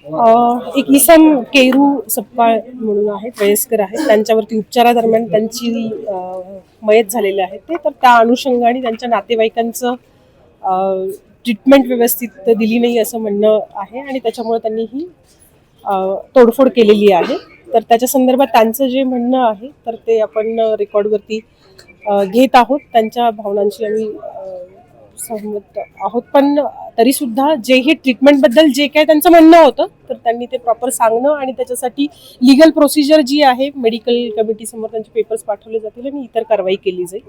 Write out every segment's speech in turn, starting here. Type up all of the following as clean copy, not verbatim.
एक इसम केरू सपकाळ म्हणून आहेत, वयस्कर आहेत. त्यांच्यावरती उपचारादरम्यान त्यांची मयत झालेली आहे ते. तर त्या अनुषंगाने त्यांच्या नातेवाईकांचं ट्रीटमेंट व्यवस्थित दिली नाही असं म्हणणं आहे आणि त्याच्यामुळे त्यांनी ही तोडफोड केलेली आहे. तर त्याच्या संदर्भात त्यांचं जे म्हणणं आहे तर ते आपण रेकॉर्डवरती घेत आहोत. त्यांच्या भावनांशी आम्ही सहमत आहोत, पण तरी सुद्धा जे हे ट्रीटमेंटबद्दल जे काय त्यांचं म्हणणं होतं तर त्यांनी ते प्रॉपर सांगणं आणि त्याच्यासाठी लिगल प्रोसिजर जी आहे मेडिकल कमिटी समोर त्यांचे पेपर्स पाठवले जातील आणि इतर कारवाई केली जाईल.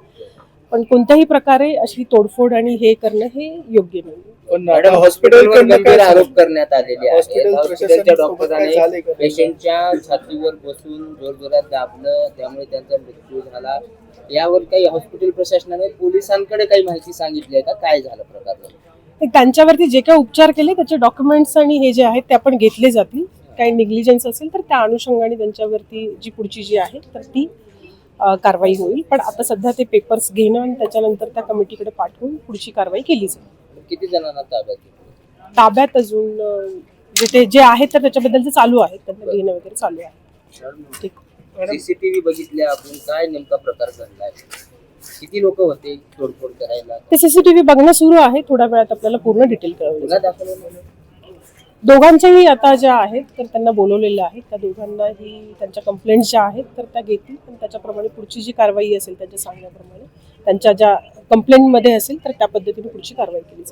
पण कोणत्याही प्रकारे अशी तोडफोड आणि हे करणं हे योग्य नाही. पण मॅडम हॉस्पिटलवर गंभीर आरोप करण्यात आलेले आहेत. हॉस्पिटलच्या डॉक्टरांनी पेशंटच्या छातीवर बसून जोरजोरात दाबलं, त्यामुळे त्यांचा मृत्यू झाला. यावर काही हॉस्पिटल प्रशासनाने पोलिसांकडे काही माहिती सांगितली आहे का? काय झालं प्रकार? त्यांच्यावरती जे काही उपचार केले त्याचे डॉक्युमेंट्स आणि हे जे आहेत ते आपण घेतले जातील. काही निग्लिजन्स असेल तर त्या अनुषंगाने त्यांच्यावरती जी पुढची जी आहे तर ती कारवाई होईल. पण आता सध्या ते पेपर्स घेणं आणि त्याच्यानंतर त्या कमिटीकडे पाठवून पुढची कारवाई केली जाईल. किती जणांना ताब्यात अजून जे आहेत तर त्याच्याबद्दलचं चालू आहे, त्यांना घेणं वगैरे चालू आहे. ठीक. सीसीटीव्ही बघितल्या आपण, काय नेमका प्रकार घडलाय? किती लोक होते तोडफोड करायला? ते सीसीटीव्ही बघणं सुरू आहे. थोड्या वेळात आपल्याला पूर्ण डिटेल कळवलं. दोघांच्याही आता ज्या आहेत तर त्यांना बोलवलेलं आहे. त्या दोघांनाही त्यांच्या कंप्लेंट ज्या आहेत तर त्या घेतील आणि त्याच्याप्रमाणे पुढची जी कारवाई असेल त्यांच्या सांगण्याप्रमाणे त्यांच्या ज्या कंप्लेंटमध्ये असेल तर त्या पद्धतीने पुढची कारवाई केली जाईल.